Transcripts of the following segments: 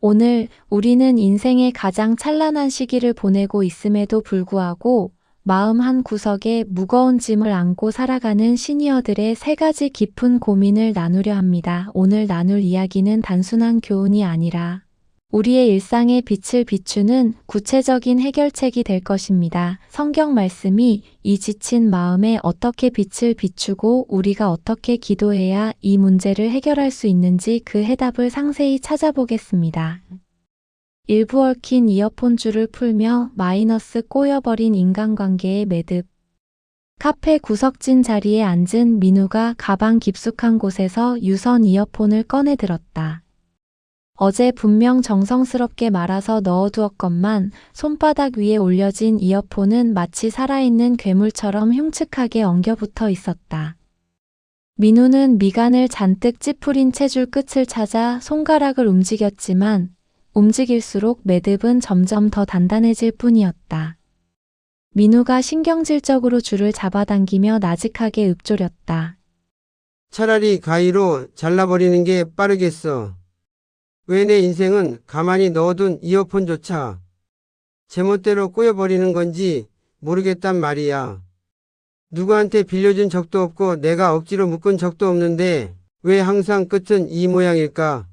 오늘 우리는 인생의 가장 찬란한 시기를 보내고 있음에도 불구하고 마음 한 구석에 무거운 짐을 안고 살아가는 시니어들의 세 가지 깊은 고민을 나누려 합니다. 오늘 나눌 이야기는 단순한 교훈이 아니라 우리의 일상에 빛을 비추는 구체적인 해결책이 될 것입니다. 성경 말씀이 이 지친 마음에 어떻게 빛을 비추고 우리가 어떻게 기도해야 이 문제를 해결할 수 있는지 그 해답을 상세히 찾아보겠습니다. 일부 얽힌 이어폰 줄을 풀며 마이너스 꼬여버린 인간관계의 매듭. 카페 구석진 자리에 앉은 민우가 가방 깊숙한 곳에서 유선 이어폰을 꺼내 들었다. 어제 분명 정성스럽게 말아서 넣어두었건만 손바닥 위에 올려진 이어폰은 마치 살아있는 괴물처럼 흉측하게 엉겨붙어 있었다. 민우는 미간을 잔뜩 찌푸린 채줄 끝을 찾아 손가락을 움직였지만 움직일수록 매듭은 점점 더 단단해질 뿐이었다. 민우가 신경질적으로 줄을 잡아당기며 나직하게 읊조렸다. 차라리 가위로 잘라버리는 게 빠르겠어. 왜 내 인생은 가만히 넣어둔 이어폰조차 제멋대로 꼬여버리는 건지 모르겠단 말이야. 누구한테 빌려준 적도 없고 내가 억지로 묶은 적도 없는데 왜 항상 끝은 이 모양일까?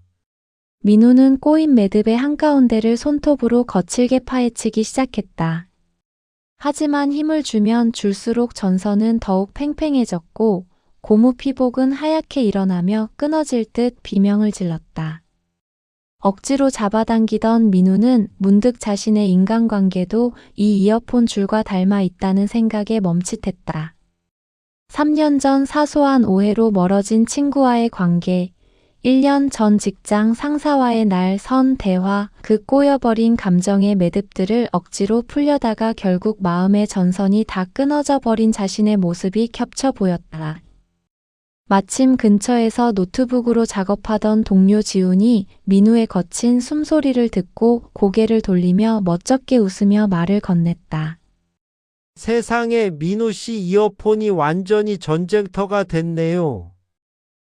민우는 꼬인 매듭의 한가운데를 손톱으로 거칠게 파헤치기 시작했다. 하지만 힘을 주면 줄수록 전선은 더욱 팽팽해졌고 고무 피복은 하얗게 일어나며 끊어질 듯 비명을 질렀다. 억지로 잡아당기던 민우는 문득 자신의 인간관계도 이 이어폰 줄과 닮아 있다는 생각에 멈칫했다. 3년 전 사소한 오해로 멀어진 친구와의 관계, 1년 전 직장 상사와의 날 선 대화, 그 꼬여버린 감정의 매듭들을 억지로 풀려다가 결국 마음의 전선이 다 끊어져 버린 자신의 모습이 겹쳐 보였다. 마침 근처에서 노트북으로 작업하던 동료 지훈이 민우의 거친 숨소리를 듣고 고개를 돌리며 멋쩍게 웃으며 말을 건넸다. 세상에 민우 씨 이어폰이 완전히 전쟁터가 됐네요.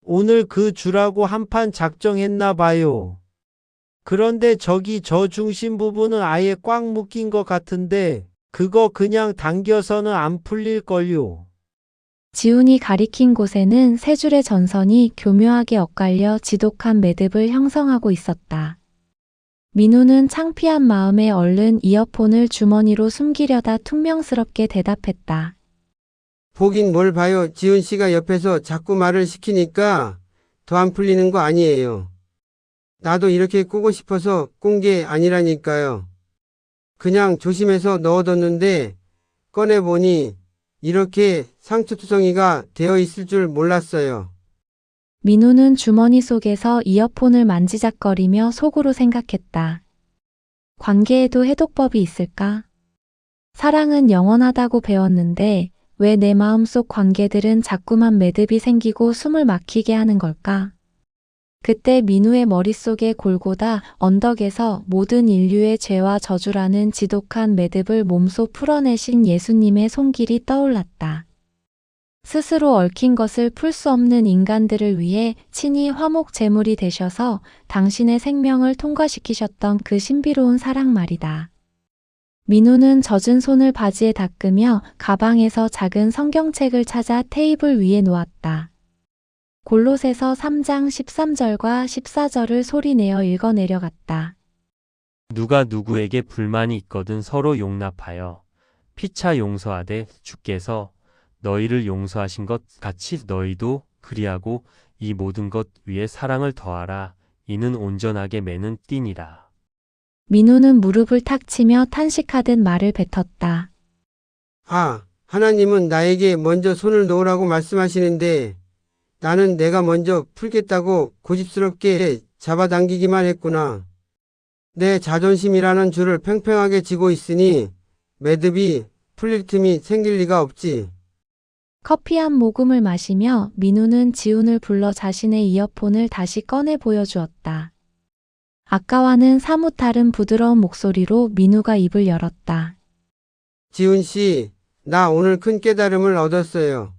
오늘 그 줄하고 한판 작정했나 봐요. 그런데 저기 저 중심 부분은 아예 꽉 묶인 것 같은데 그거 그냥 당겨서는 안 풀릴걸요. 지훈이 가리킨 곳에는 세 줄의 전선이 교묘하게 엇갈려 지독한 매듭을 형성하고 있었다. 민우는 창피한 마음에 얼른 이어폰을 주머니로 숨기려다 퉁명스럽게 대답했다. 보긴 뭘 봐요. 지훈 씨가 옆에서 자꾸 말을 시키니까 더 안 풀리는 거 아니에요. 나도 이렇게 꾸고 싶어서 꾼 게 아니라니까요. 그냥 조심해서 넣어뒀는데 꺼내보니 이렇게 상투투성이가 되어 있을 줄 몰랐어요. 민우는 주머니 속에서 이어폰을 만지작거리며 속으로 생각했다. 관계에도 해독법이 있을까? 사랑은 영원하다고 배웠는데 왜 내 마음속 관계들은 자꾸만 매듭이 생기고 숨을 막히게 하는 걸까? 그때 민우의 머릿속에 골고다 언덕에서 모든 인류의 죄와 저주라는 지독한 매듭을 몸소 풀어내신 예수님의 손길이 떠올랐다. 스스로 얽힌 것을 풀 수 없는 인간들을 위해 친히 화목 제물이 되셔서 당신의 생명을 통과시키셨던 그 신비로운 사랑 말이다. 민우는 젖은 손을 바지에 닦으며 가방에서 작은 성경책을 찾아 테이블 위에 놓았다. 골로새서 3장 13절과 14절을 소리내어 읽어내려갔다. 누가 누구에게 불만이 있거든 서로 용납하여 피차 용서하되 주께서 너희를 용서하신 것 같이 너희도 그리하고 이 모든 것 위에 사랑을 더하라. 이는 온전하게 매는 띠니라. 민우는 무릎을 탁 치며 탄식하듯 말을 뱉었다. 하나님은 나에게 먼저 손을 놓으라고 말씀하시는데 나는 내가 먼저 풀겠다고 고집스럽게 잡아당기기만 했구나. 내 자존심이라는 줄을 팽팽하게 쥐고 있으니 매듭이 풀릴 틈이 생길 리가 없지. 커피 한 모금을 마시며 민우는 지훈을 불러 자신의 이어폰을 다시 꺼내 보여주었다. 아까와는 사뭇 다른 부드러운 목소리로 민우가 입을 열었다. 지훈 씨, 나 오늘 큰 깨달음을 얻었어요.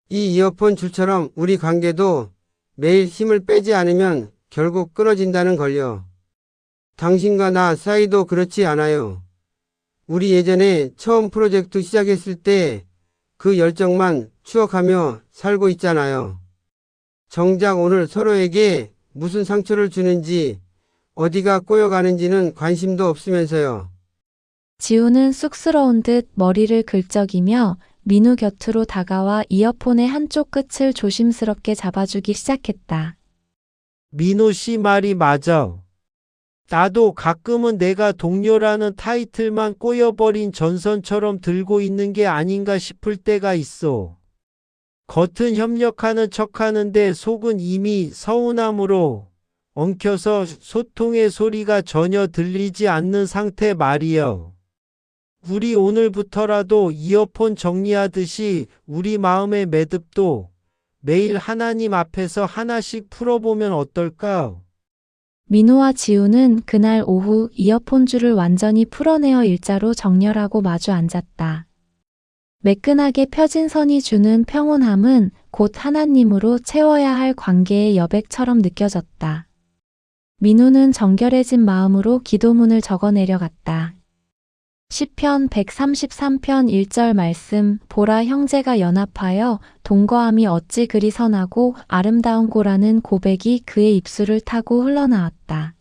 이 이어폰 줄처럼 우리 관계도 매일 힘을 빼지 않으면 결국 끊어진다는 걸요. 당신과 나 사이도 그렇지 않아요. 우리 예전에 처음 프로젝트 시작했을 때 그 열정만 추억하며 살고 있잖아요. 정작 오늘 서로에게 무슨 상처를 주는지 어디가 꼬여가는지는 관심도 없으면서요. 지우는 쑥스러운 듯 머리를 긁적이며 민우 곁으로 다가와 이어폰의 한쪽 끝을 조심스럽게 잡아주기 시작했다. 민호 씨 말이 맞아. 나도 가끔은 내가 동료라는 타이틀만 꼬여버린 전선처럼 들고 있는 게 아닌가 싶을 때가 있어. 겉은 협력하는 척하는데 속은 이미 서운함으로 엉켜서 소통의 소리가 전혀 들리지 않는 상태 말이야. 우리 오늘부터라도 이어폰 정리하듯이 우리 마음의 매듭도 매일 하나님 앞에서 하나씩 풀어보면 어떨까? 민우와 지우는 그날 오후 이어폰 줄을 완전히 풀어내어 일자로 정렬하고 마주 앉았다. 매끈하게 펴진 선이 주는 평온함은 곧 하나님으로 채워야 할 관계의 여백처럼 느껴졌다. 민우는 정결해진 마음으로 기도문을 적어 내려갔다. 시편 133편 1절 말씀, 보라 형제가 연합하여 동거함이 어찌 그리 선하고 아름다운 고라는 고백이 그의 입술을 타고 흘러나왔다.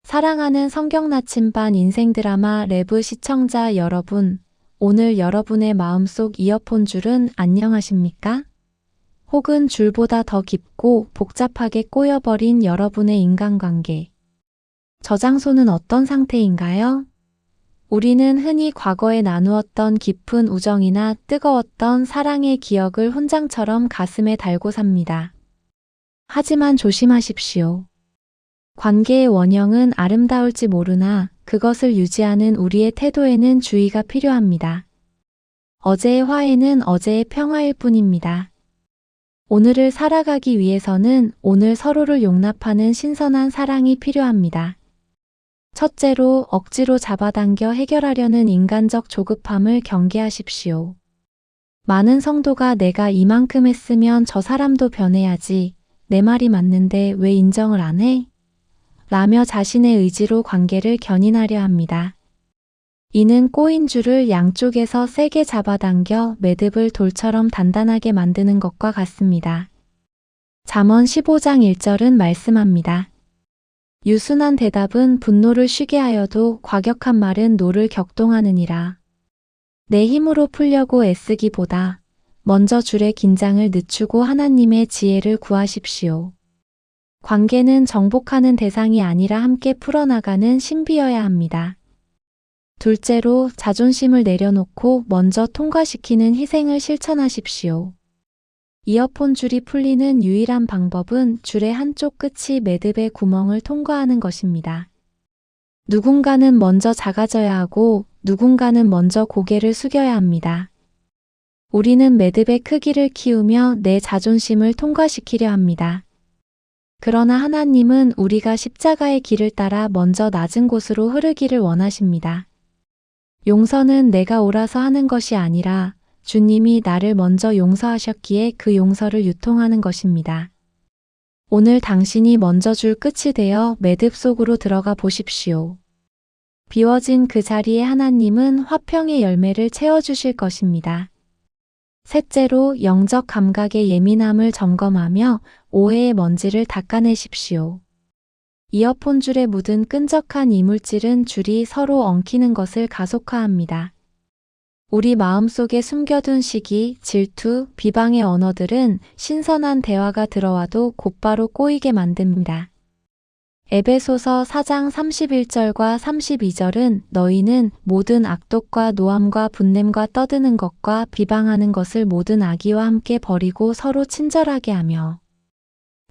사랑하는 성경 나침반 인생 드라마 레브 시청자 여러분, 오늘 여러분의 마음속 이어폰 줄은 안녕하십니까? 혹은 줄보다 더 깊고 복잡하게 꼬여버린 여러분의 인간관계. 저장소는 어떤 상태인가요? 우리는 흔히 과거에 나누었던 깊은 우정이나 뜨거웠던 사랑의 기억을 훈장처럼 가슴에 달고 삽니다. 하지만 조심하십시오. 관계의 원형은 아름다울지 모르나 그것을 유지하는 우리의 태도에는 주의가 필요합니다. 어제의 화해는 어제의 평화일 뿐입니다. 오늘을 살아가기 위해서는 오늘 서로를 용납하는 신선한 사랑이 필요합니다. 첫째로, 억지로 잡아당겨 해결하려는 인간적 조급함을 경계하십시오. 많은 성도가 내가 이만큼 했으면 저 사람도 변해야지, 내 말이 맞는데 왜 인정을 안 해? 라며 자신의 의지로 관계를 견인하려 합니다. 이는 꼬인 줄을 양쪽에서 세게 잡아당겨 매듭을 돌처럼 단단하게 만드는 것과 같습니다. 잠언 15장 1절은 말씀합니다. 유순한 대답은 분노를 쉬게 하여도 과격한 말은 노를 격동하느니라. 내 힘으로 풀려고 애쓰기보다 먼저 줄의 긴장을 늦추고 하나님의 지혜를 구하십시오. 관계는 정복하는 대상이 아니라 함께 풀어나가는 신비여야 합니다. 둘째로, 자존심을 내려놓고 먼저 통과시키는 희생을 실천하십시오. 이어폰 줄이 풀리는 유일한 방법은 줄의 한쪽 끝이 매듭의 구멍을 통과하는 것입니다. 누군가는 먼저 작아져야 하고 누군가는 먼저 고개를 숙여야 합니다. 우리는 매듭의 크기를 키우며 내 자존심을 통과시키려 합니다. 그러나 하나님은 우리가 십자가의 길을 따라 먼저 낮은 곳으로 흐르기를 원하십니다. 용서는 내가 옳아서 하는 것이 아니라 주님이 나를 먼저 용서하셨기에 그 용서를 유통하는 것입니다. 오늘 당신이 먼저 줄 끝이 되어 매듭 속으로 들어가 보십시오. 비워진 그 자리에 하나님은 화평의 열매를 채워주실 것입니다. 셋째로, 영적 감각의 예민함을 점검하며 오해의 먼지를 닦아내십시오. 이어폰 줄에 묻은 끈적한 이물질은 줄이 서로 엉키는 것을 가속화합니다. 우리 마음속에 숨겨둔 시기, 질투, 비방의 언어들은 신선한 대화가 들어와도 곧바로 꼬이게 만듭니다. 에베소서 4장 31절과 32절은 너희는 모든 악독과 노함과 분냄과 떠드는 것과 비방하는 것을 모든 악의와 함께 버리고 서로 친절하게 하며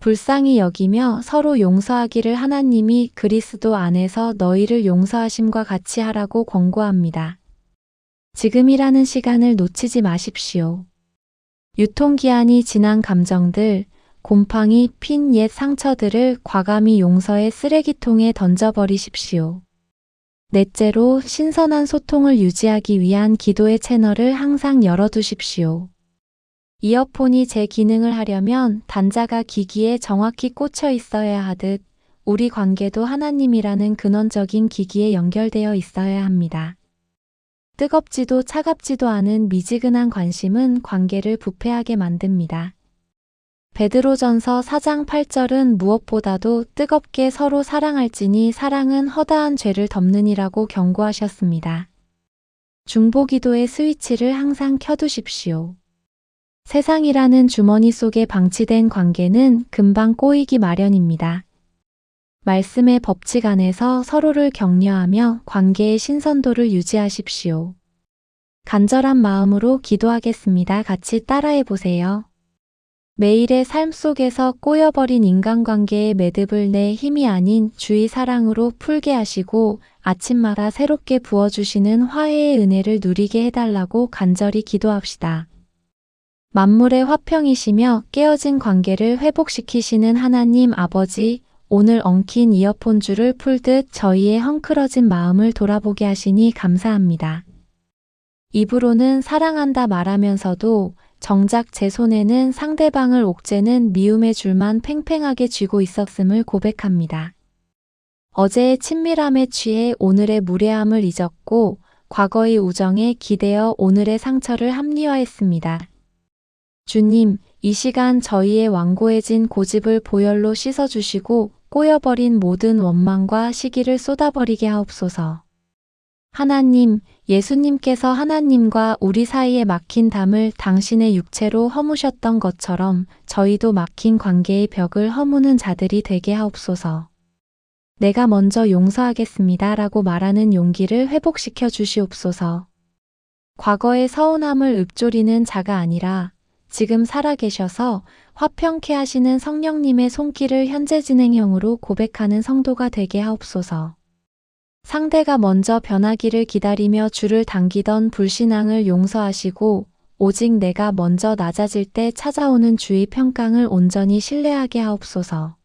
불쌍히 여기며 서로 용서하기를 하나님이 그리스도 안에서 너희를 용서하심과 같이 하라고 권고합니다. 지금이라는 시간을 놓치지 마십시오. 유통기한이 지난 감정들, 곰팡이 핀 옛 상처들을 과감히 용서의 쓰레기통에 던져버리십시오. 넷째로, 신선한 소통을 유지하기 위한 기도의 채널을 항상 열어두십시오. 이어폰이 제 기능을 하려면 단자가 기기에 정확히 꽂혀 있어야 하듯 우리 관계도 하나님이라는 근원적인 기기에 연결되어 있어야 합니다. 뜨겁지도 차갑지도 않은 미지근한 관심은 관계를 부패하게 만듭니다. 베드로전서 4장 8절은 무엇보다도 뜨겁게 서로 사랑할지니 사랑은 허다한 죄를 덮느니라고 경고하셨습니다. 중보기도의 스위치를 항상 켜두십시오. 세상이라는 주머니 속에 방치된 관계는 금방 꼬이기 마련입니다. 말씀의 법칙 안에서 서로를 격려하며 관계의 신선도를 유지하십시오. 간절한 마음으로 기도하겠습니다. 같이 따라해 보세요. 매일의 삶 속에서 꼬여버린 인간관계의 매듭을 내 힘이 아닌 주의 사랑으로 풀게 하시고 아침마다 새롭게 부어주시는 화해의 은혜를 누리게 해달라고 간절히 기도합시다. 만물의 화평이시며 깨어진 관계를 회복시키시는 하나님 아버지, 오늘 엉킨 이어폰 줄을 풀듯 저희의 헝클어진 마음을 돌아보게 하시니 감사합니다. 입으로는 사랑한다 말하면서도 정작 제 손에는 상대방을 옥죄는 미움의 줄만 팽팽하게 쥐고 있었음을 고백합니다. 어제의 친밀함에 취해 오늘의 무례함을 잊었고 과거의 우정에 기대어 오늘의 상처를 합리화했습니다. 주님, 이 시간 저희의 완고해진 고집을 보혈로 씻어주시고 꼬여버린 모든 원망과 시기를 쏟아버리게 하옵소서. 하나님, 예수님께서 하나님과 우리 사이에 막힌 담을 당신의 육체로 허무셨던 것처럼 저희도 막힌 관계의 벽을 허무는 자들이 되게 하옵소서. 내가 먼저 용서하겠습니다 라고 말하는 용기를 회복시켜 주시옵소서. 과거의 서운함을 읊조리는 자가 아니라 지금 살아계셔서 화평케 하시는 성령님의 손길을 현재 진행형으로 고백하는 성도가 되게 하옵소서. 상대가 먼저 변하기를 기다리며 줄을 당기던 불신앙을 용서하시고 오직 내가 먼저 낮아질 때 찾아오는 주의 평강을 온전히 신뢰하게 하옵소서.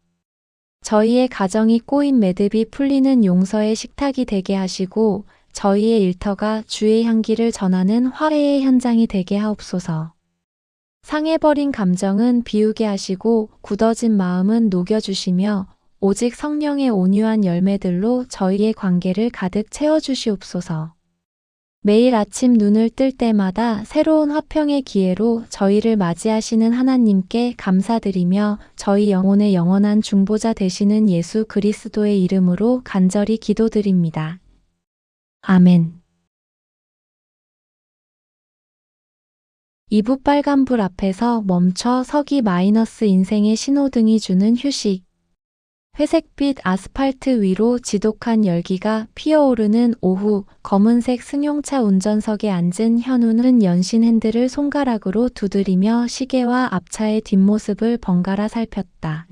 저희의 가정이 꼬인 매듭이 풀리는 용서의 식탁이 되게 하시고 저희의 일터가 주의 향기를 전하는 화해의 현장이 되게 하옵소서. 상해버린 감정은 비우게 하시고 굳어진 마음은 녹여주시며 오직 성령의 온유한 열매들로 저희의 관계를 가득 채워주시옵소서. 매일 아침 눈을 뜰 때마다 새로운 화평의 기회로 저희를 맞이하시는 하나님께 감사드리며 저희 영혼의 영원한 중보자 되시는 예수 그리스도의 이름으로 간절히 기도드립니다. 아멘. 2부 빨간불 앞에서 멈춰 서기 마이너스 인생의 신호등이 주는 휴식. 회색빛 아스팔트 위로 지독한 열기가 피어오르는 오후, 검은색 승용차 운전석에 앉은 현우는 연신 핸들을 손가락으로 두드리며 시계와 앞차의 뒷모습을 번갈아 살폈다.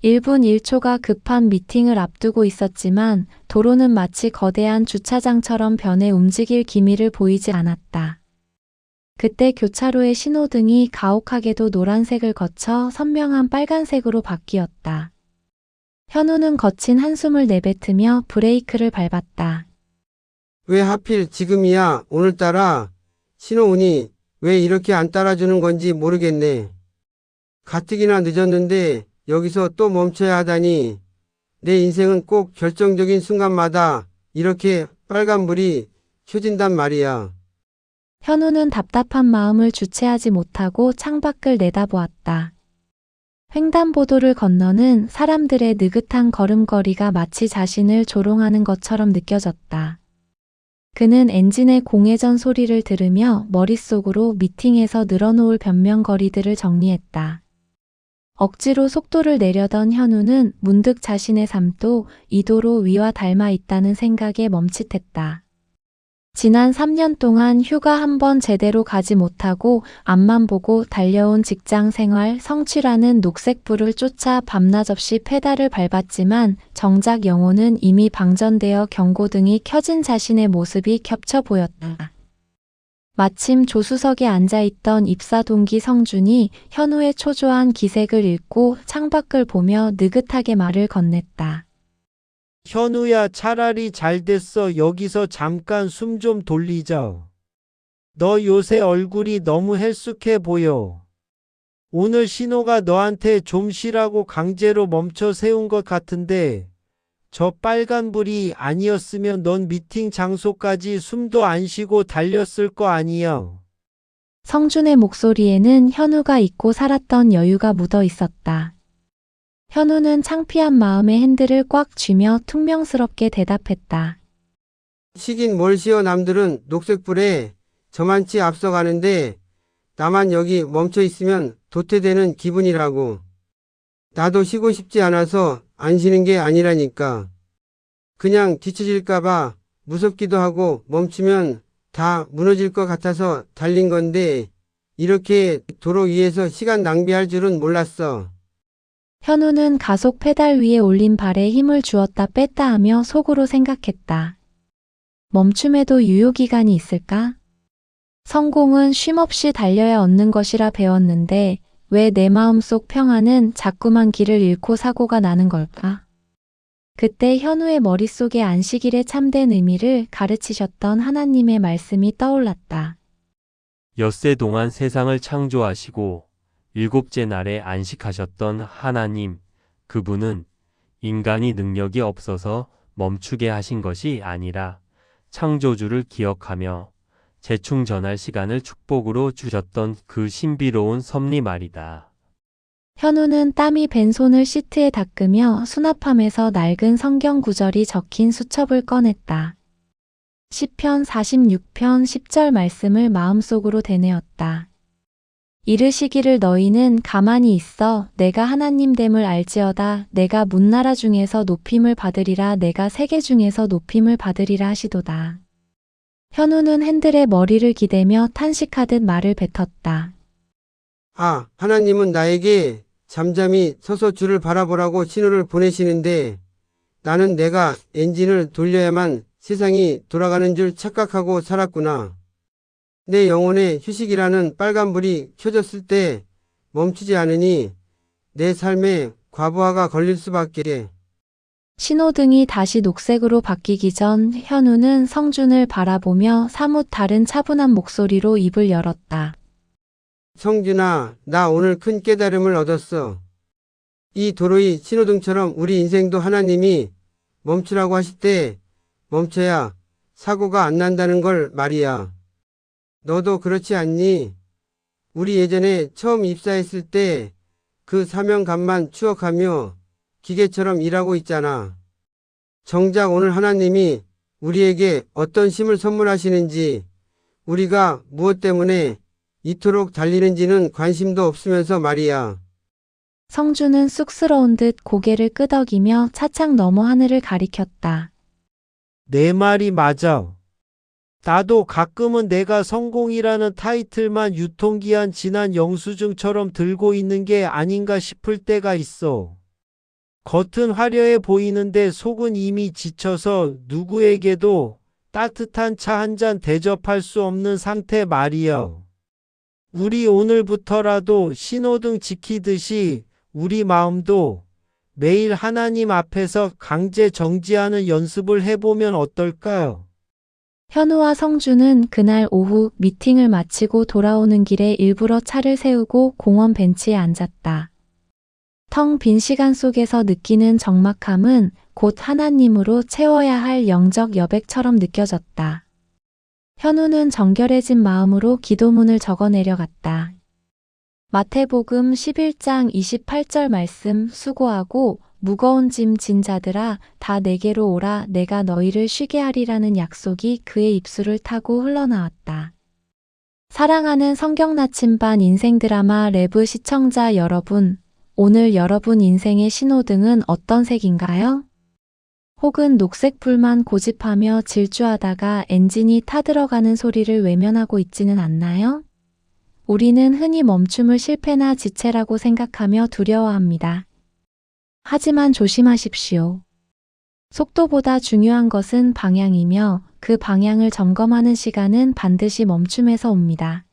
1분 1초가 급한 미팅을 앞두고 있었지만 도로는 마치 거대한 주차장처럼 변해 움직일 기미를 보이지 않았다. 그때 교차로의 신호등이 가혹하게도 노란색을 거쳐 선명한 빨간색으로 바뀌었다. 현우는 거친 한숨을 내뱉으며 브레이크를 밟았다. 왜 하필 지금이야? 오늘따라 신호운이 왜 이렇게 안 따라주는 건지 모르겠네. 가뜩이나 늦었는데 여기서 또 멈춰야 하다니 내 인생은 꼭 결정적인 순간마다 이렇게 빨간불이 켜진단 말이야. 현우는 답답한 마음을 주체하지 못하고 창밖을 내다보았다. 횡단보도를 건너는 사람들의 느긋한 걸음걸이가 마치 자신을 조롱하는 것처럼 느껴졌다. 그는 엔진의 공회전 소리를 들으며 머릿속으로 미팅에서 늘어놓을 변명거리들을 정리했다. 억지로 속도를 내려던 현우는 문득 자신의 삶도 이 도로 위와 닮아 있다는 생각에 멈칫했다. 지난 3년 동안 휴가 한 번 제대로 가지 못하고 앞만 보고 달려온 직장 생활, 성취라는 녹색불을 쫓아 밤낮 없이 페달을 밟았지만 정작 영혼은 이미 방전되어 경고등이 켜진 자신의 모습이 겹쳐 보였다. 마침 조수석에 앉아있던 입사 동기 성준이 현우의 초조한 기색을 읽고 창밖을 보며 느긋하게 말을 건넸다. 현우야, 차라리 잘 됐어. 여기서 잠깐 숨 좀 돌리자. 너 요새 얼굴이 너무 헬쑥해 보여. 오늘 신호가 너한테 좀 쉬라고 강제로 멈춰 세운 것 같은데 저 빨간불이 아니었으면 넌 미팅 장소까지 숨도 안 쉬고 달렸을 거 아니야. 성준의 목소리에는 현우가 잊고 살았던 여유가 묻어 있었다. 현우는 창피한 마음에 핸들을 꽉 쥐며 퉁명스럽게 대답했다. 쉬긴 뭘 쉬어. 남들은 녹색불에 저만치 앞서가는데 나만 여기 멈춰 있으면 도태되는 기분이라고. 나도 쉬고 싶지 않아서 안 쉬는 게 아니라니까. 그냥 뒤처질까봐 무섭기도 하고 멈추면 다 무너질 것 같아서 달린 건데 이렇게 도로 위에서 시간 낭비할 줄은 몰랐어. 현우는 가속 페달 위에 올린 발에 힘을 주었다 뺐다 하며 속으로 생각했다. 멈춤에도 유효기간이 있을까? 성공은 쉼없이 달려야 얻는 것이라 배웠는데 왜 내 마음속 평안은 자꾸만 길을 잃고 사고가 나는 걸까? 그때 현우의 머릿속에 안식일의 참된 의미를 가르치셨던 하나님의 말씀이 떠올랐다. 엿새 동안 세상을 창조하시고 일곱째 날에 안식하셨던 하나님, 그분은 인간이 능력이 없어서 멈추게 하신 것이 아니라 창조주를 기억하며 재충전할 시간을 축복으로 주셨던 그 신비로운 섭리 말이다. 현우는 땀이 밴 손을 시트에 닦으며 수납함에서 낡은 성경 구절이 적힌 수첩을 꺼냈다. 시편 46편 10절 말씀을 마음속으로 되뇌었다. 이르시기를 너희는 가만히 있어 내가 하나님됨을 알지어다. 내가 문나라 중에서 높임을 받으리라. 내가 세계 중에서 높임을 받으리라 하시도다. 현우는 핸들에 머리를 기대며 탄식하듯 말을 뱉었다. 아, 하나님은 나에게 잠잠히 서서 주를 바라보라고 신호를 보내시는데 나는 내가 엔진을 돌려야만 세상이 돌아가는 줄 착각하고 살았구나. 내 영혼의 휴식이라는 빨간불이 켜졌을 때 멈추지 않으니 내 삶에 과부하가 걸릴 수밖에. 신호등이 다시 녹색으로 바뀌기 전 현우는 성준을 바라보며 사뭇 다른 차분한 목소리로 입을 열었다. 성준아, 나 오늘 큰 깨달음을 얻었어. 이 도로의 신호등처럼 우리 인생도 하나님이 멈추라고 하실 때 멈춰야 사고가 안 난다는 걸 말이야. 너도 그렇지 않니? 우리 예전에 처음 입사했을 때 그 사명감만 추억하며 기계처럼 일하고 있잖아. 정작 오늘 하나님이 우리에게 어떤 힘을 선물하시는지, 우리가 무엇 때문에 이토록 달리는지는 관심도 없으면서 말이야. 성준은 쑥스러운 듯 고개를 끄덕이며 차창 너머 하늘을 가리켰다. 내 말이 맞아. 나도 가끔은 내가 성공이라는 타이틀만 유통기한 지난 영수증처럼 들고 있는 게 아닌가 싶을 때가 있어. 겉은 화려해 보이는데 속은 이미 지쳐서 누구에게도 따뜻한 차 한 잔 대접할 수 없는 상태 말이야. 우리 오늘부터라도 신호등 지키듯이 우리 마음도 매일 하나님 앞에서 강제 정지하는 연습을 해보면 어떨까요? 현우와 성준은 그날 오후 미팅을 마치고 돌아오는 길에 일부러 차를 세우고 공원 벤치에 앉았다. 텅 빈 시간 속에서 느끼는 적막함은 곧 하나님으로 채워야 할 영적 여백처럼 느껴졌다. 현우는 정결해진 마음으로 기도문을 적어 내려갔다. 마태복음 11장 28절 말씀 수고하고 무거운 짐 진 자들아 다 내게로 오라 내가 너희를 쉬게 하리라는 약속이 그의 입술을 타고 흘러나왔다. 사랑하는 성경 나침반 인생 드라마 레브 시청자 여러분, 오늘 여러분 인생의 신호등은 어떤 색인가요? 혹은 녹색 불만 고집하며 질주하다가 엔진이 타들어가는 소리를 외면하고 있지는 않나요? 우리는 흔히 멈춤을 실패나 지체라고 생각하며 두려워합니다. 하지만 조심하십시오. 속도보다 중요한 것은 방향이며 그 방향을 점검하는 시간은 반드시 멈춤에서 옵니다.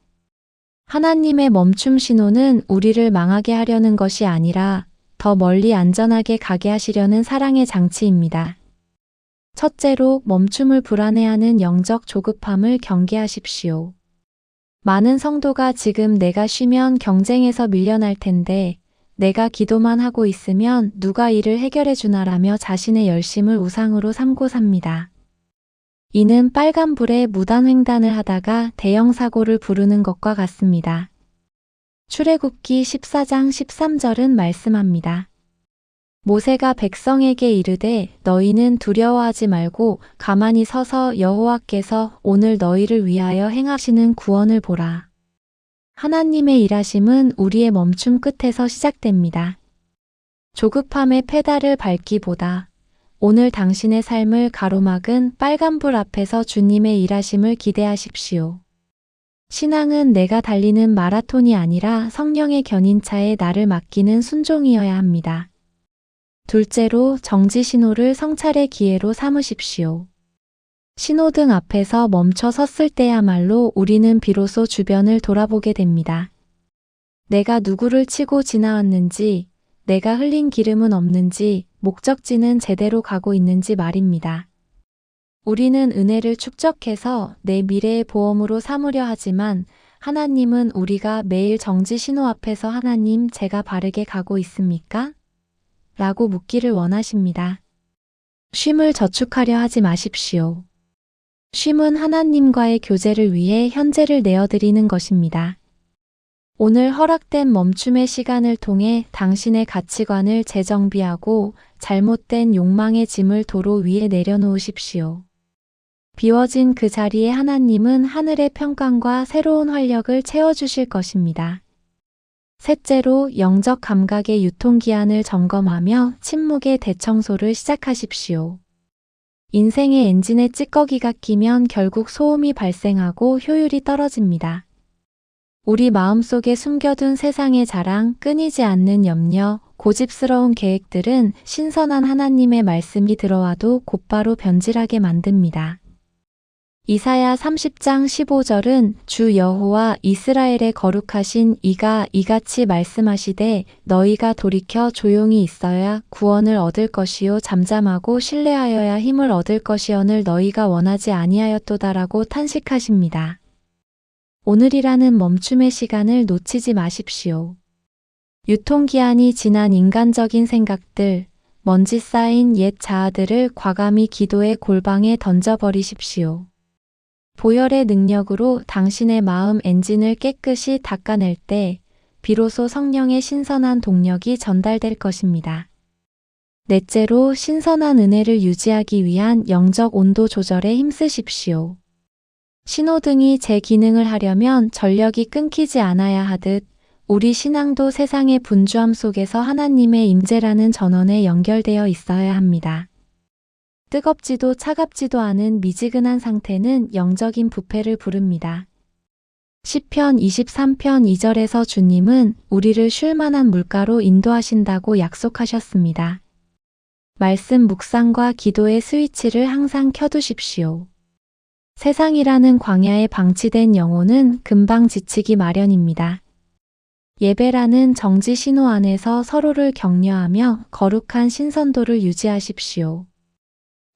하나님의 멈춤 신호는 우리를 망하게 하려는 것이 아니라 더 멀리 안전하게 가게 하시려는 사랑의 장치입니다. 첫째로 멈춤을 불안해하는 영적 조급함을 경계하십시오. 많은 성도가 지금 내가 쉬면 경쟁에서 밀려날 텐데 내가 기도만 하고 있으면 누가 이를 해결해 주나라며 자신의 열심을 우상으로 삼고 삽니다. 이는 빨간불에 무단횡단을 하다가 대형 사고를 부르는 것과 같습니다. 출애굽기 14장 13절은 말씀합니다. 모세가 백성에게 이르되 너희는 두려워하지 말고 가만히 서서 여호와께서 오늘 너희를 위하여 행하시는 구원을 보라. 하나님의 일하심은 우리의 멈춤 끝에서 시작됩니다. 조급함의 페달을 밟기보다 오늘 당신의 삶을 가로막은 빨간불 앞에서 주님의 일하심을 기대하십시오. 신앙은 내가 달리는 마라톤이 아니라 성령의 견인차에 나를 맡기는 순종이어야 합니다. 둘째로 정지 신호를 성찰의 기회로 삼으십시오. 신호등 앞에서 멈춰 섰을 때야말로 우리는 비로소 주변을 돌아보게 됩니다. 내가 누구를 치고 지나왔는지, 내가 흘린 기름은 없는지, 목적지는 제대로 가고 있는지 말입니다. 우리는 은혜를 축적해서 내 미래의 보험으로 삼으려 하지만 하나님은 우리가 매일 정지 신호 앞에서 하나님 제가 바르게 가고 있습니까? 라고 묻기를 원하십니다. 쉼을 저축하려 하지 마십시오. 쉼은 하나님과의 교제를 위해 현재를 내어드리는 것입니다. 오늘 허락된 멈춤의 시간을 통해 당신의 가치관을 재정비하고 잘못된 욕망의 짐을 도로 위에 내려놓으십시오. 비워진 그 자리에 하나님은 하늘의 평강과 새로운 활력을 채워주실 것입니다. 셋째로 영적 감각의 유통기한을 점검하며 침묵의 대청소를 시작하십시오. 인생의 엔진에 찌꺼기가 끼면 결국 소음이 발생하고 효율이 떨어집니다. 우리 마음속에 숨겨둔 세상의 자랑, 끊이지 않는 염려, 고집스러운 계획들은 신선한 하나님의 말씀이 들어와도 곧바로 변질하게 만듭니다. 이사야 30장 15절은 주 여호와 이스라엘의 거룩하신 이가 이같이 말씀하시되 너희가 돌이켜 조용히 있어야 구원을 얻을 것이요 잠잠하고 신뢰하여야 힘을 얻을 것이언을 너희가 원하지 아니하였도다라고 탄식하십니다. 오늘이라는 멈춤의 시간을 놓치지 마십시오. 유통기한이 지난 인간적인 생각들, 먼지 쌓인 옛 자아들을 과감히 기도의 골방에 던져버리십시오. 보혈의 능력으로 당신의 마음 엔진을 깨끗이 닦아낼 때 비로소 성령의 신선한 동력이 전달될 것입니다. 넷째로 신선한 은혜를 유지하기 위한 영적 온도 조절에 힘쓰십시오. 신호등이 제 기능을 하려면 전력이 끊기지 않아야 하듯 우리 신앙도 세상의 분주함 속에서 하나님의 임재라는 전원에 연결되어 있어야 합니다. 뜨겁지도 차갑지도 않은 미지근한 상태는 영적인 부패를 부릅니다. 시편 23편 2절에서 주님은 우리를 쉴 만한 물가로 인도하신다고 약속하셨습니다. 말씀 묵상과 기도의 스위치를 항상 켜두십시오. 세상이라는 광야에 방치된 영혼은 금방 지치기 마련입니다. 예배라는 정지 신호 안에서 서로를 격려하며 거룩한 신선도를 유지하십시오.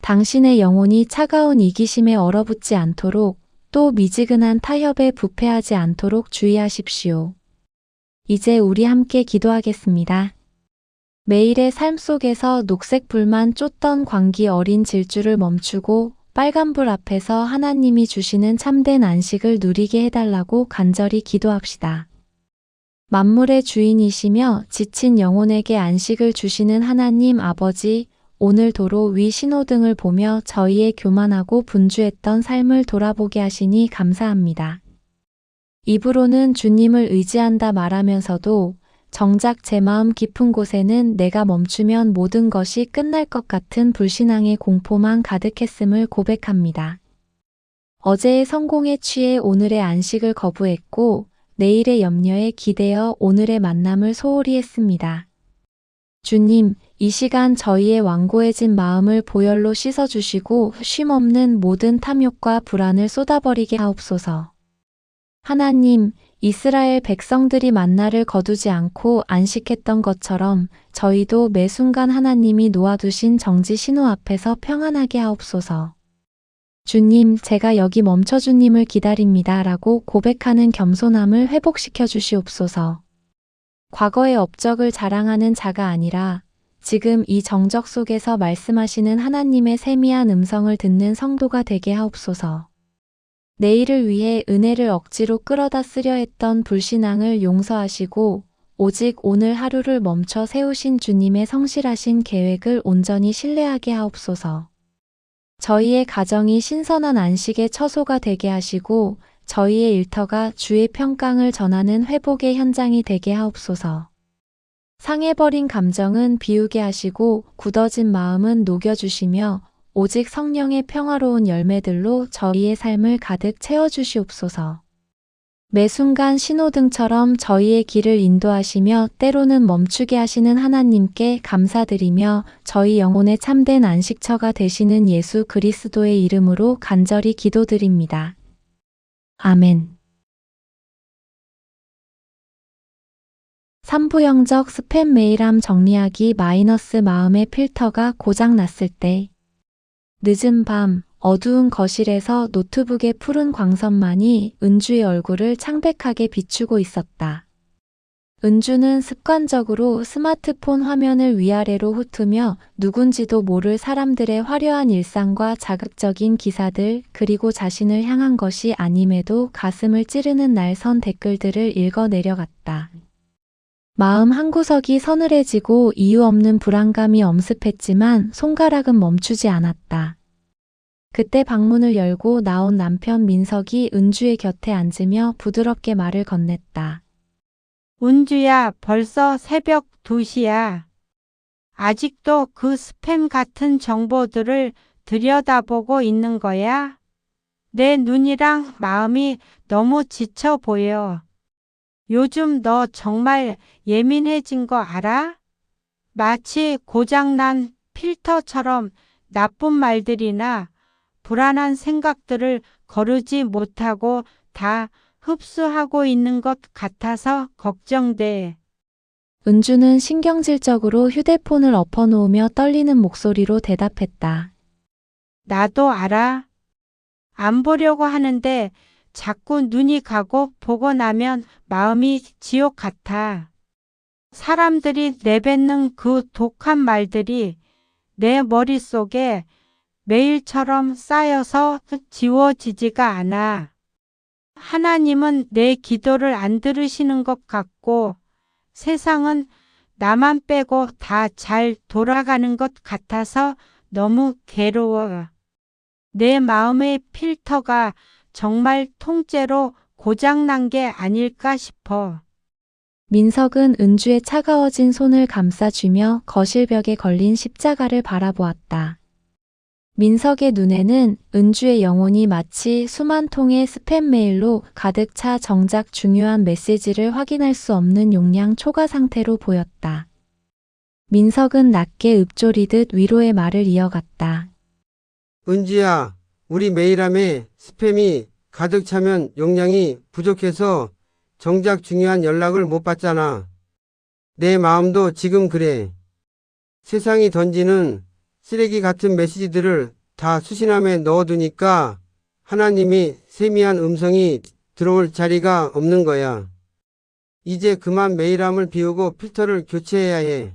당신의 영혼이 차가운 이기심에 얼어붙지 않도록 또 미지근한 타협에 부패하지 않도록 주의하십시오. 이제 우리 함께 기도하겠습니다. 매일의 삶 속에서 녹색 불만 쫓던 광기 어린 질주를 멈추고 빨간불 앞에서 하나님이 주시는 참된 안식을 누리게 해달라고 간절히 기도합시다. 만물의 주인이시며 지친 영혼에게 안식을 주시는 하나님 아버지, 오늘 도로 위 신호등을 보며 저희의 교만하고 분주했던 삶을 돌아보게 하시니 감사합니다. 입으로는 주님을 의지한다 말하면서도 정작 제 마음 깊은 곳에는 내가 멈추면 모든 것이 끝날 것 같은 불신앙의 공포만 가득했음을 고백합니다. 어제의 성공에 취해 오늘의 안식을 거부했고 내일의 염려에 기대어 오늘의 만남을 소홀히 했습니다. 주님, 이 시간 저희의 완고해진 마음을 보혈로 씻어주시고 쉼없는 모든 탐욕과 불안을 쏟아버리게 하옵소서. 하나님, 이스라엘 백성들이 만나를 거두지 않고 안식했던 것처럼 저희도 매 순간 하나님이 놓아두신 정지 신호 앞에서 평안하게 하옵소서. 주님, 제가 여기 멈춰 주님을 기다립니다. 라고 고백하는 겸손함을 회복시켜 주시옵소서. 과거의 업적을 자랑하는 자가 아니라 지금 이 정적 속에서 말씀하시는 하나님의 세미한 음성을 듣는 성도가 되게 하옵소서. 내일을 위해 은혜를 억지로 끌어다 쓰려 했던 불신앙을 용서하시고 오직 오늘 하루를 멈춰 세우신 주님의 성실하신 계획을 온전히 신뢰하게 하옵소서. 저희의 가정이 신선한 안식의 처소가 되게 하시고 저희의 일터가 주의 평강을 전하는 회복의 현장이 되게 하옵소서. 상해버린 감정은 비우게 하시고 굳어진 마음은 녹여주시며 오직 성령의 평화로운 열매들로 저희의 삶을 가득 채워주시옵소서. 매 순간 신호등처럼 저희의 길을 인도하시며 때로는 멈추게 하시는 하나님께 감사드리며 저희 영혼의 참된 안식처가 되시는 예수 그리스도의 이름으로 간절히 기도드립니다. 아멘. 3부영적 스팸 메일함 정리하기 마이너스 마음의 필터가 고장 났을 때 늦은 밤 어두운 거실에서 노트북의 푸른 광선만이 은주의 얼굴을 창백하게 비추고 있었다. 은주는 습관적으로 스마트폰 화면을 위아래로 훑으며 누군지도 모를 사람들의 화려한 일상과 자극적인 기사들 그리고 자신을 향한 것이 아님에도 가슴을 찌르는 날선 댓글들을 읽어 내려갔다. 마음 한구석이 서늘해지고 이유 없는 불안감이 엄습했지만 손가락은 멈추지 않았다. 그때 방문을 열고 나온 남편 민석이 은주의 곁에 앉으며 부드럽게 말을 건넸다. 은주야, 벌써 새벽 2시야. 아직도 그 스팸 같은 정보들을 들여다보고 있는 거야? 내 눈이랑 마음이 너무 지쳐 보여. 요즘 너 정말 예민해진 거 알아? 마치 고장난 필터처럼 나쁜 말들이나 불안한 생각들을 거르지 못하고 다 흡수하고 있는 것 같아서 걱정돼. 은주는 신경질적으로 휴대폰을 엎어놓으며 떨리는 목소리로 대답했다. 나도 알아. 안 보려고 하는데 자꾸 눈이 가고 보고 나면 마음이 지옥 같아. 사람들이 내뱉는 그 독한 말들이 내 머릿속에 매일처럼 쌓여서 지워지지가 않아. 하나님은 내 기도를 안 들으시는 것 같고 세상은 나만 빼고 다 잘 돌아가는 것 같아서 너무 괴로워. 내 마음의 필터가 정말 통째로 고장난 게 아닐까 싶어. 민석은 은주의 차가워진 손을 감싸주며 거실벽에 걸린 십자가를 바라보았다. 민석의 눈에는 은주의 영혼이 마치 수만 통의 스팸 메일로 가득 차 정작 중요한 메시지를 확인할 수 없는 용량 초과 상태로 보였다. 민석은 낮게 읊조리듯 위로의 말을 이어갔다. 은주야, 우리 메일함에 스팸이 가득 차면 용량이 부족해서 정작 중요한 연락을 못 받잖아. 내 마음도 지금 그래. 세상이 던지는 쓰레기 같은 메시지들을 다 수신함에 넣어두니까 하나님이 세미한 음성이 들어올 자리가 없는 거야. 이제 그만 메일함을 비우고 필터를 교체해야 해.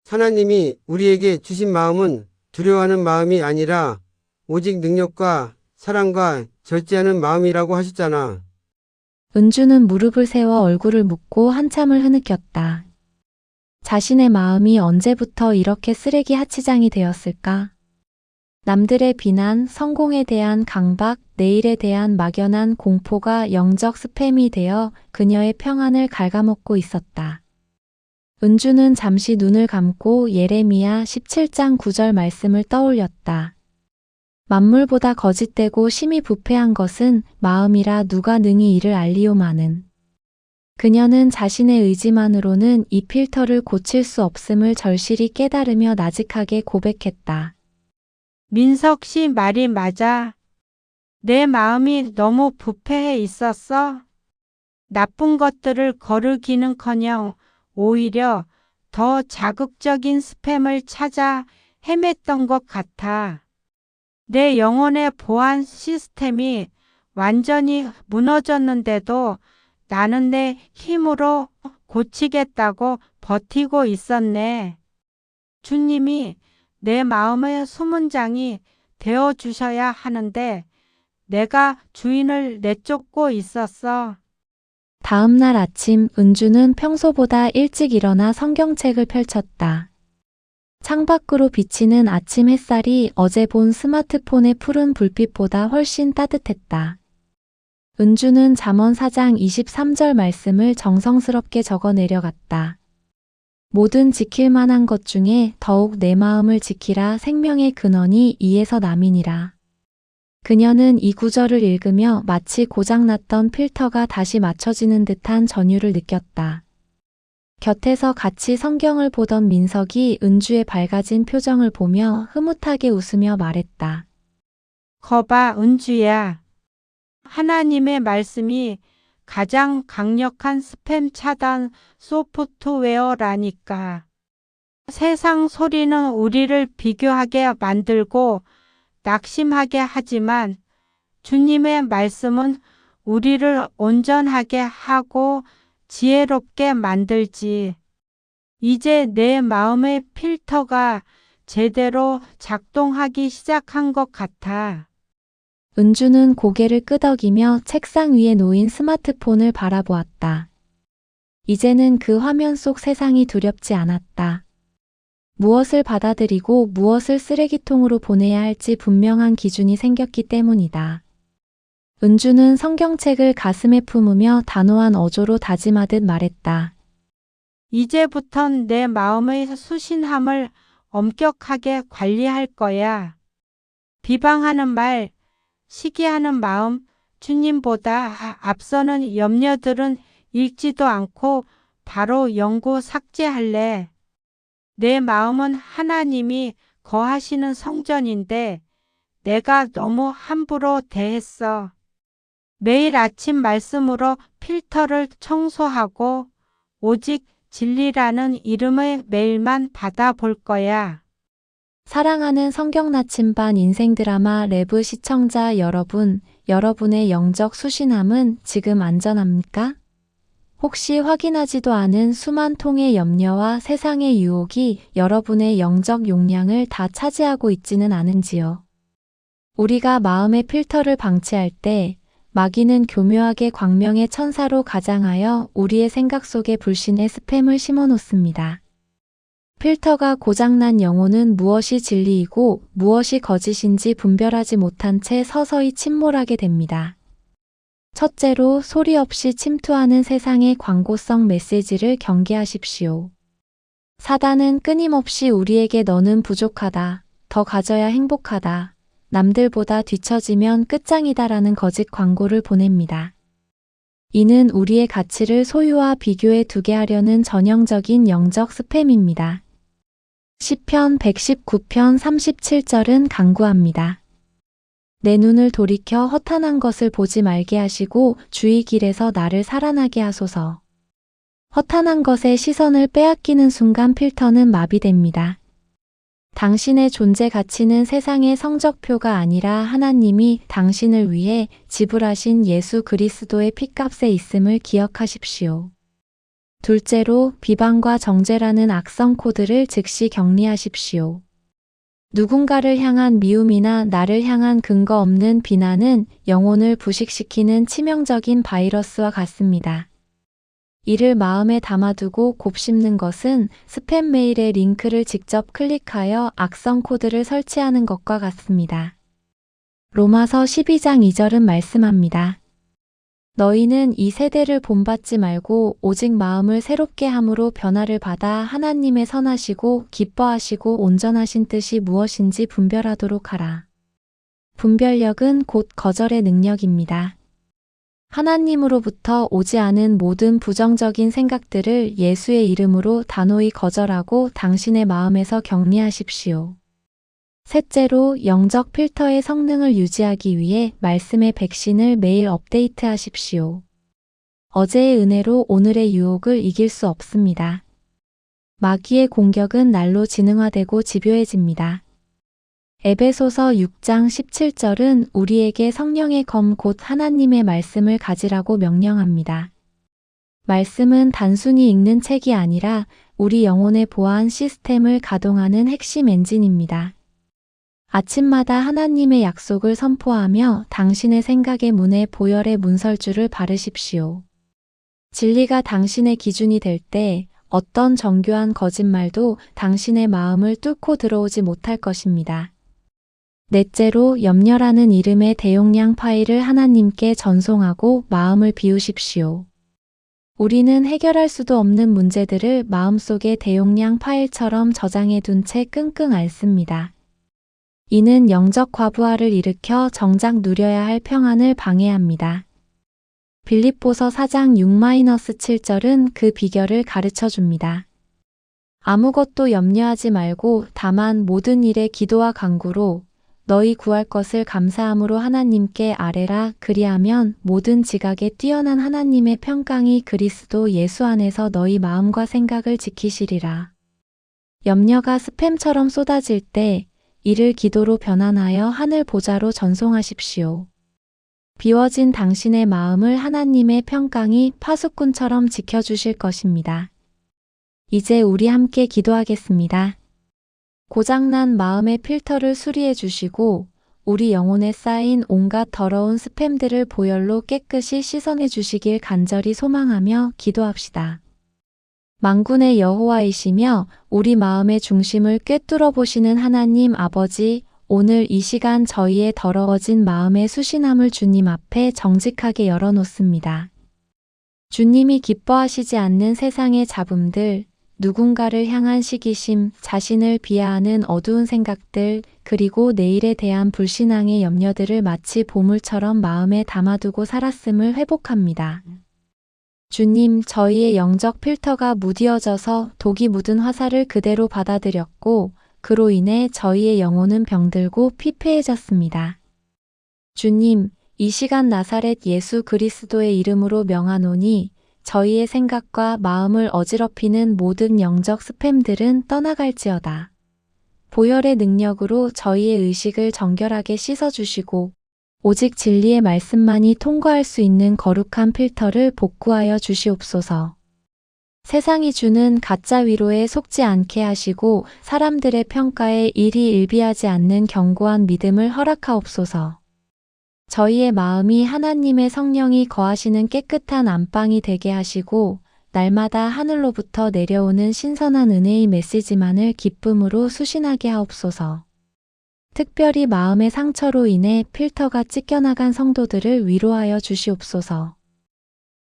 하나님이 우리에게 주신 마음은 두려워하는 마음이 아니라 오직 능력과 사랑과 절제하는 마음이라고 하셨잖아. 은주는 무릎을 세워 얼굴을 묶고 한참을 흐느꼈다. 자신의 마음이 언제부터 이렇게 쓰레기 하치장이 되었을까? 남들의 비난, 성공에 대한 강박, 내일에 대한 막연한 공포가 영적 스팸이 되어 그녀의 평안을 갉아먹고 있었다. 은주는 잠시 눈을 감고 예레미야 17장 9절 말씀을 떠올렸다. 만물보다 거짓되고 심히 부패한 것은 마음이라 누가 능히 이를 알리오마는. 그녀는 자신의 의지만으로는 이 필터를 고칠 수 없음을 절실히 깨달으며 나직하게 고백했다. 민석 씨 말이 맞아. 내 마음이 너무 부패해 있었어. 나쁜 것들을 거르기는커녕 오히려 더 자극적인 스팸을 찾아 헤맸던 것 같아. 내 영혼의 보안 시스템이 완전히 무너졌는데도 나는 내 힘으로 고치겠다고 버티고 있었네. 주님이 내 마음의 수문장이 되어 주셔야 하는데 내가 주인을 내쫓고 있었어. 다음 날 아침 은주는 평소보다 일찍 일어나 성경책을 펼쳤다. 창밖으로 비치는 아침 햇살이 어제 본 스마트폰의 푸른 불빛보다 훨씬 따뜻했다. 은주는 잠언 4장 23절 말씀을 정성스럽게 적어 내려갔다. 모든 지킬 만한 것 중에 더욱 내 마음을 지키라 생명의 근원이 이에서 남이니라. 그녀는 이 구절을 읽으며 마치 고장났던 필터가 다시 맞춰지는 듯한 전율을 느꼈다. 곁에서 같이 성경을 보던 민석이 은주의 밝아진 표정을 보며 흐뭇하게 웃으며 말했다. 거봐, 은주야. 하나님의 말씀이 가장 강력한 스팸 차단 소프트웨어라니까. 세상 소리는 우리를 비교하게 만들고 낙심하게 하지만 주님의 말씀은 우리를 온전하게 하고 지혜롭게 만들지. 이제 내 마음의 필터가 제대로 작동하기 시작한 것 같아. 은주는 고개를 끄덕이며 책상 위에 놓인 스마트폰을 바라보았다. 이제는 그 화면 속 세상이 두렵지 않았다. 무엇을 받아들이고 무엇을 쓰레기통으로 보내야 할지 분명한 기준이 생겼기 때문이다. 은주는 성경책을 가슴에 품으며 단호한 어조로 다짐하듯 말했다. 이제부턴 내 마음의 수신함을 엄격하게 관리할 거야. 비방하는 말, 시기하는 마음, 주님보다 앞서는 염려들은 읽지도 않고 바로 영구 삭제할래. 내 마음은 하나님이 거하시는 성전인데 내가 너무 함부로 대했어. 매일 아침 말씀으로 필터를 청소하고 오직 진리라는 이름의 메일만 받아볼 거야. 사랑하는 성경 나침반 인생 드라마 레브 시청자 여러분, 여러분의 영적 수신함은 지금 안전합니까? 혹시 확인하지도 않은 수만 통의 염려와 세상의 유혹이 여러분의 영적 용량을 다 차지하고 있지는 않은지요? 우리가 마음의 필터를 방치할 때 마귀는 교묘하게 광명의 천사로 가장하여 우리의 생각 속에 불신의 스팸을 심어놓습니다. 필터가 고장난 영혼은 무엇이 진리이고 무엇이 거짓인지 분별하지 못한 채 서서히 침몰하게 됩니다. 첫째로 소리 없이 침투하는 세상의 광고성 메시지를 경계하십시오. 사단은 끊임없이 우리에게 너는 부족하다, 더 가져야 행복하다, 남들보다 뒤처지면 끝장이다라는 거짓 광고를 보냅니다. 이는 우리의 가치를 소유와 비교에 두게 하려는 전형적인 영적 스팸입니다. 시편 119편 37절은 간구합니다. 내 눈을 돌이켜 허탄한 것을 보지 말게 하시고 주의 길에서 나를 살아나게 하소서. 허탄한 것에 시선을 빼앗기는 순간 필터는 마비됩니다. 당신의 존재 가치는 세상의 성적표가 아니라 하나님이 당신을 위해 지불하신 예수 그리스도의 핏값에 있음을 기억하십시오. 둘째로 비방과 정죄라는 악성 코드를 즉시 격리하십시오. 누군가를 향한 미움이나 나를 향한 근거 없는 비난은 영혼을 부식시키는 치명적인 바이러스와 같습니다. 이를 마음에 담아두고 곱씹는 것은 스팸 메일의 링크를 직접 클릭하여 악성 코드를 설치하는 것과 같습니다. 로마서 12장 2절은 말씀합니다. 너희는 이 세대를 본받지 말고 오직 마음을 새롭게 함으로 변화를 받아 하나님의 선하시고 기뻐하시고 온전하신 뜻이 무엇인지 분별하도록 하라. 분별력은 곧 거절의 능력입니다. 하나님으로부터 오지 않은 모든 부정적인 생각들을 예수의 이름으로 단호히 거절하고 당신의 마음에서 격리하십시오. 셋째로 영적 필터의 성능을 유지하기 위해 말씀의 백신을 매일 업데이트하십시오. 어제의 은혜로 오늘의 유혹을 이길 수 없습니다. 마귀의 공격은 날로 지능화되고 집요해집니다. 에베소서 6장 17절은 우리에게 성령의 검 곧 하나님의 말씀을 가지라고 명령합니다. 말씀은 단순히 읽는 책이 아니라 우리 영혼의 보안 시스템을 가동하는 핵심 엔진입니다. 아침마다 하나님의 약속을 선포하며 당신의 생각의 문에 보혈의 문설주를 바르십시오. 진리가 당신의 기준이 될 때 어떤 정교한 거짓말도 당신의 마음을 뚫고 들어오지 못할 것입니다. 넷째로 염려라는 이름의 대용량 파일을 하나님께 전송하고 마음을 비우십시오. 우리는 해결할 수도 없는 문제들을 마음속에 대용량 파일처럼 저장해 둔 채 끙끙 앓습니다. 이는 영적 과부하를 일으켜 정작 누려야 할 평안을 방해합니다. 빌립보서 4장 6-7절은 그 비결을 가르쳐 줍니다. 아무것도 염려하지 말고 다만 모든 일에 기도와 간구로 너희 구할 것을 감사함으로 하나님께 아뢰라. 그리하면 모든 지각에 뛰어난 하나님의 평강이 그리스도 예수 안에서 너희 마음과 생각을 지키시리라. 염려가 스팸처럼 쏟아질 때 이를 기도로 변환하여 하늘 보좌로 전송하십시오. 비워진 당신의 마음을 하나님의 평강이 파수꾼처럼 지켜주실 것입니다. 이제 우리 함께 기도하겠습니다. 고장난 마음의 필터를 수리해 주시고 우리 영혼에 쌓인 온갖 더러운 스팸들을 보혈로 깨끗이 씻어내 주시길 간절히 소망하며 기도합시다. 만군의 여호와이시며 우리 마음의 중심을 꿰뚫어 보시는 하나님 아버지, 오늘 이 시간 저희의 더러워진 마음의 수신함을 주님 앞에 정직하게 열어놓습니다. 주님이 기뻐하시지 않는 세상의 잡음들, 누군가를 향한 시기심, 자신을 비하하는 어두운 생각들, 그리고 내일에 대한 불신앙의 염려들을 마치 보물처럼 마음에 담아두고 살았음을 회복합니다. 주님, 저희의 영적 필터가 무디어져서 독이 묻은 화살을 그대로 받아들였고, 그로 인해 저희의 영혼은 병들고 피폐해졌습니다. 주님, 이 시간 나사렛 예수 그리스도의 이름으로 명하노니 저희의 생각과 마음을 어지럽히는 모든 영적 스팸들은 떠나갈지어다. 보혈의 능력으로 저희의 의식을 정결하게 씻어주시고 오직 진리의 말씀만이 통과할 수 있는 거룩한 필터를 복구하여 주시옵소서. 세상이 주는 가짜 위로에 속지 않게 하시고 사람들의 평가에 일희일비하지 않는 견고한 믿음을 허락하옵소서. 저희의 마음이 하나님의 성령이 거하시는 깨끗한 안방이 되게 하시고 날마다 하늘로부터 내려오는 신선한 은혜의 메시지만을 기쁨으로 수신하게 하옵소서. 특별히 마음의 상처로 인해 필터가 찢겨나간 성도들을 위로하여 주시옵소서.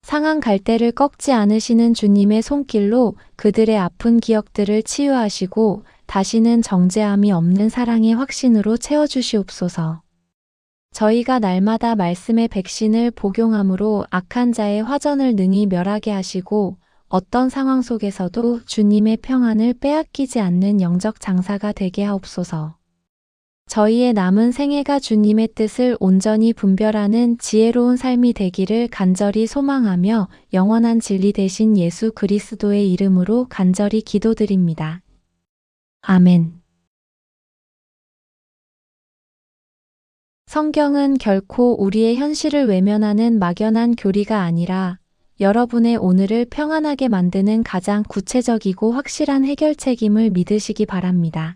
상한 갈대를 꺾지 않으시는 주님의 손길로 그들의 아픈 기억들을 치유하시고 다시는 정죄함이 없는 사랑의 확신으로 채워주시옵소서. 저희가 날마다 말씀의 백신을 복용함으로 악한 자의 화전을 능히 멸하게 하시고 어떤 상황 속에서도 주님의 평안을 빼앗기지 않는 영적 장사가 되게 하옵소서. 저희의 남은 생애가 주님의 뜻을 온전히 분별하는 지혜로운 삶이 되기를 간절히 소망하며 영원한 진리 되신 예수 그리스도의 이름으로 간절히 기도드립니다. 아멘. 성경은 결코 우리의 현실을 외면하는 막연한 교리가 아니라 여러분의 오늘을 평안하게 만드는 가장 구체적이고 확실한 해결책임을 믿으시기 바랍니다.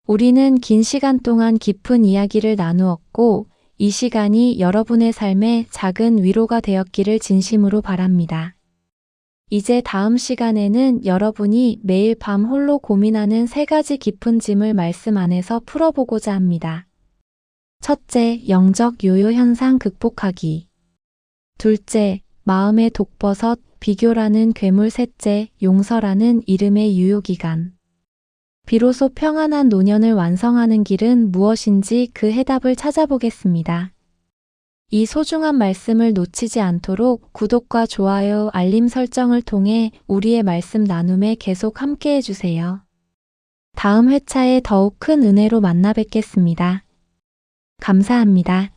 우리는 긴 시간 동안 깊은 이야기를 나누었고 이 시간이 여러분의 삶에 작은 위로가 되었기를 진심으로 바랍니다. 이제 다음 시간에는 여러분이 매일 밤 홀로 고민하는 3가지 깊은 짐을 말씀 안에서 풀어보고자 합니다. 첫째, 영적 요요 현상 극복하기. 둘째, 마음의 독버섯, 비교라는 괴물. 셋째, 용서라는 이름의 유효기간. 비로소 평안한 노년을 완성하는 길은 무엇인지 그 해답을 찾아보겠습니다. 이 소중한 말씀을 놓치지 않도록 구독과 좋아요, 알림 설정을 통해 우리의 말씀 나눔에 계속 함께해 주세요. 다음 회차에 더욱 큰 은혜로 만나 뵙겠습니다. 감사합니다.